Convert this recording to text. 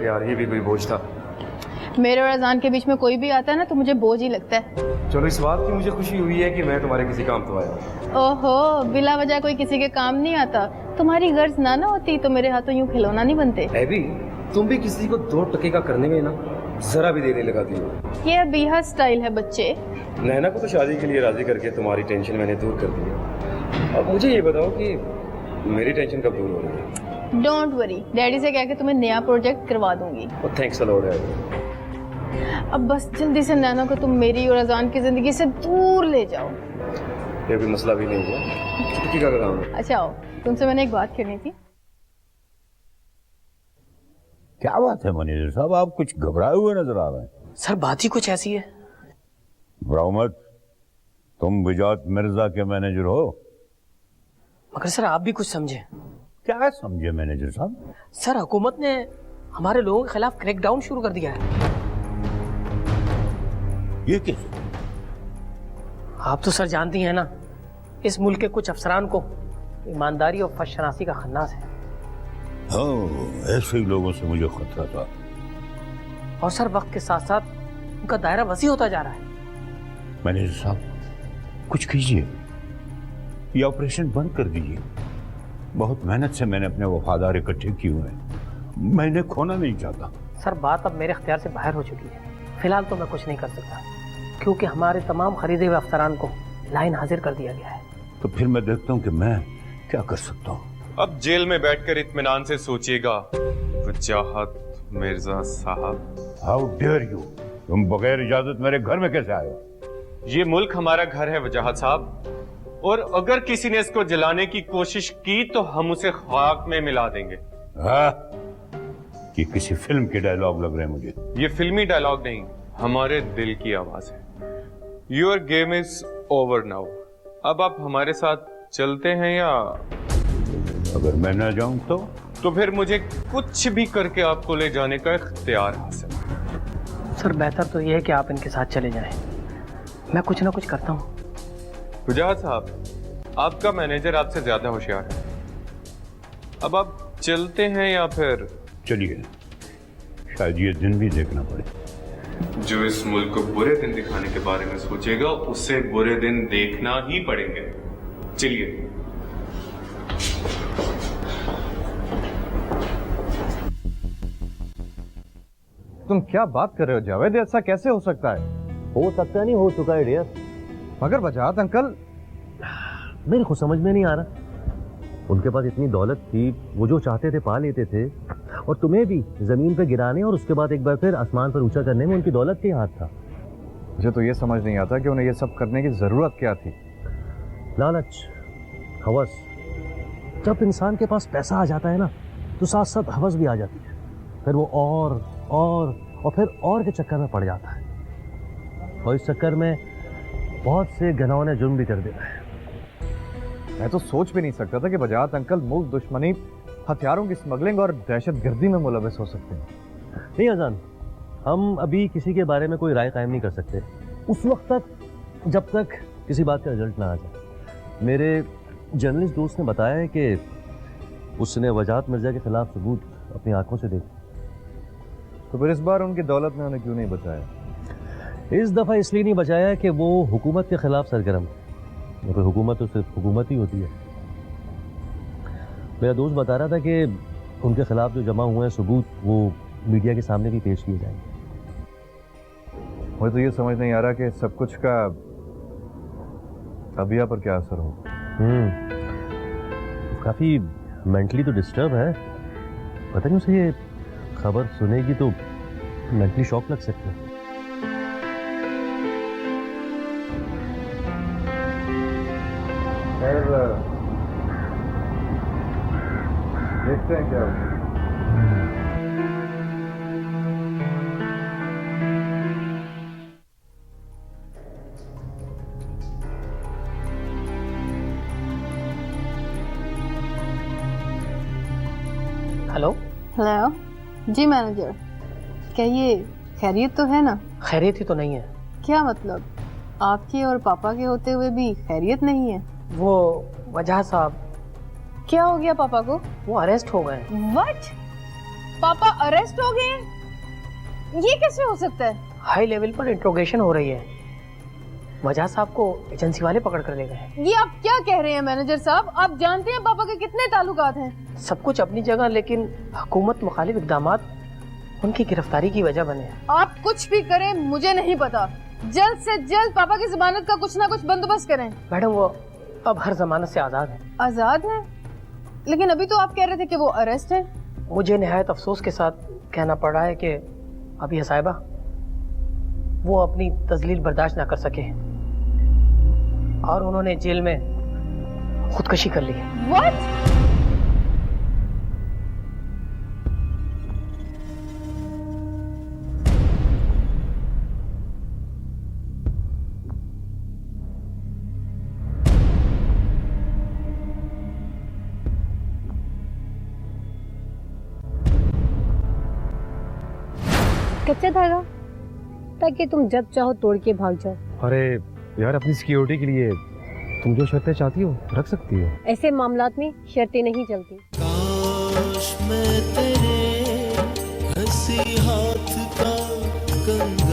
यार ये भी कोई बोझ था। मेरे और अजान के बीच में कोई भी आता है ना तो मुझे बोझ ही लगता है। चलो इस बात की मुझे खुशी हुई है कि मैं तुम्हारे किसी काम तो आया। ओहो, बिला वजह कोई किसी के काम नहीं आता। तुम्हारी गर्ज ना होती तो मेरे हाथों यूं खिलौना नहीं बनते। एबी, तुम भी किसी को 2 टके का करने में ना जरा भी देर नहीं लगाती हो। ये बिहा स्टाइल है बच्चे। नैना को तो शादी के लिए राजी करके तुम्हारी टेंशन मैंने दूर कर दी है। अब मुझे ये बताओ कि मेरी टेंशन कब दूर हो रही है? डोंट वरी, डैडी से कह के तुम्हें नया प्रोजेक्ट करवा दूंगी। थैंक्स अ लॉट यार। अब बस जल्दी से नैना को तुम मेरी और अजान की जिंदगी से दूर ले जाओ। ये भी मसला भी नहीं हुआ, चुटकी का काम है। अच्छा आओ, तुमसे मैंने एक बात करनी थी। क्या बात है मैनेजर साहब, आप कुछ घबराए हुए नजर आ रहे हैं। सर बात ही कुछ ऐसी है। घबराओ मत, तुम विजात मिर्जा के मैनेजर हो। मगर सर आप भी कुछ समझे। क्या समझे मैनेजर साहब? सर हुकूमत ने हमारे लोगों के खिलाफ क्रैकडाउन शुरू कर दिया है। ये कैसे? आप तो सर जानती हैं ना, इस मुल्क के कुछ अफसरान को ईमानदारी और फर्शनासी का खन्नास है। हाँ, ऐसे ही लोगों से मुझे खतरा था। और सर वक्त के साथ साथ उनका दायरा वसी होता जा रहा है। मैनेजर साहब कुछ कीजिए, ये ऑपरेशन बंद कर दीजिए। बहुत मेहनत से मैंने अपने वफादार इकट्ठे किए हुए हैं, मैं इन्हें खोना नहीं चाहता। सर बात अब मेरे इख्तियार से बाहर हो चुकी है। फिलहाल तो मैं कुछ नहीं कर सकता क्योंकि हमारे तमाम खरीदे हुए अफसरान को लाइन हाजिर कर दिया गया है। तो फिर मैं देखता हूँ कि मैं क्या कर सकता हूँ। अब जेल में बैठकर इत्मीनान से सोचिएगा वजाहत मिर्जा साहब। हाउ डेयर यू, तुम बगैर इजाजत मेरे घर में कैसे आए हो? ये मुल्क हमारा घर है वजाहत साहब, और अगर किसी ने इसको जलाने की कोशिश की तो हम उसे खाक में मिला देंगे। हाँ, ये किसी फिल्म के डायलॉग लग रहे हैं मुझे। ये फिल्मी डायलॉग नहीं, हमारे दिल की आवाज है। Your game is over now. अब आप हमारे साथ चलते हैं या अगर मैं ना जाऊं तो फिर मुझे कुछ भी करके आपको ले जाने का इख्तियार हासिल। सर बेहतर तो यह है कि आप इनके साथ चले जाएं। मैं कुछ ना कुछ करता हूँ। वजाहत साहब, आपका मैनेजर आपसे ज्यादा होशियार है। अब आप चलते हैं या फिर चलिए, शायद ये दिन भी देखना पड़े। जो इस मुल्क को बुरे दिन दिखाने के बारे में सोचेगा उसे बुरे दिन देखना ही पड़ेंगे। चलिए। तुम क्या बात कर रहे हो जावेद, ऐसा कैसे हो सकता है? हो सकता नहीं, हो चुका है डियर। मगर वजाहत अंकल, मेरे को समझ में नहीं आ रहा। उनके पास इतनी दौलत थी, वो जो चाहते थे पा लेते थे, और तुम्हें भी जमीन पे गिराने और उसके बाद एक बार फिर आसमान पर ऊंचा करने में उनकी दौलत के हाथ था। मुझे तो ये समझ नहीं आता कि उन्हें ये सब करने की जरूरत क्या थी। लालच, हवस। जब इंसान के पास पैसा आ जाता है ना तो साथ साथ हवस भी आ जाती है। फिर वो और फिर और के चक्कर में पड़ जाता है, और इस चक्कर में बहुत से घिनौने जुर्म भी कर देता है। मैं तो सोच भी नहीं सकता था कि वजाहत अंकल मुल्क दुश्मनी, हथियारों की स्मगलिंग और दहशतगर्दी में मुलविस हो सकते हैं। नहीं अजान, हम अभी किसी के बारे में कोई राय कायम नहीं कर सकते उस वक्त तक जब तक किसी बात का रिजल्ट ना आ जाए। मेरे जर्नलिस्ट दोस्त ने बताया है कि उसने वजाहत मिर्जा के खिलाफ सबूत अपनी आंखों से देखे। तो फिर इस बार उनकी दौलत ने उन्हें क्यों नहीं बचाया? इस दफ़ा इसलिए नहीं बचाया कि वो हुकूमत के खिलाफ सरगर्म, तो हुकूमत तो सिर्फ हुकूमत ही होती है। मेरा दोस्त बता रहा था कि उनके खिलाफ जो जमा हुए हैं सबूत वो मीडिया के सामने भी पेश किए जाएंगे। मुझे तो ये समझ नहीं आ रहा कि सब कुछ का अबिया पर क्या असर हो। काफ़ी मेंटली तो डिस्टर्ब है। पता नहीं उसे ये खबर सुनेगी तो मेंटली शॉक लग सकता है। देखते हैं क्या होगा। हेलो। हेलो जी मैनेजर, क्या ये खैरियत तो है ना? खैरियत ही तो नहीं है। क्या मतलब आपके और पापा के होते हुए भी खैरियत नहीं है? वो वजह साहब, क्या हो गया पापा को? वो अरेस्ट हो गए। व्हाट? पापा अरेस्ट हो गए हैं? ये कैसे हो सकता है? हाई लेवल पर इंट्रोगेशन हो रही है। वजह साहब को एजेंसी वाले पकड़ कर ले गए। ये आप क्या कह रहे हैं मैनेजर साहब? आप जानते हैं पापा के कितने ताल्लुकात हैं? सब कुछ अपनी जगह, लेकिन हुकूमत मुखालिफ इक़दामात उनकी गिरफ्तारी की वजह बने। आप कुछ भी करें मुझे नहीं पता, जल्द से जल्द पापा की जमानत का कुछ ना कुछ बंदोबस्त करें। मैडम वो अब हर जमानत से आज़ाद है। आजाद है? लेकिन अभी तो आप कह रहे थे कि वो अरेस्ट है। मुझे निहायत अफसोस के साथ कहना पड़ रहा है कि अभी साहिबा वो अपनी तजलील बर्दाश्त ना कर सके और उन्होंने जेल में खुदकशी कर ली। What? कच्चा धागा, ताकि तुम जब चाहो तोड़ के भाग जाओ। अरे यार, अपनी सिक्योरिटी के लिए तुम जो शर्तें चाहती हो रख सकती हो। ऐसे मामलात में शर्तें नहीं चलती। काश मैं तेरे हंसी हाथ का कंगन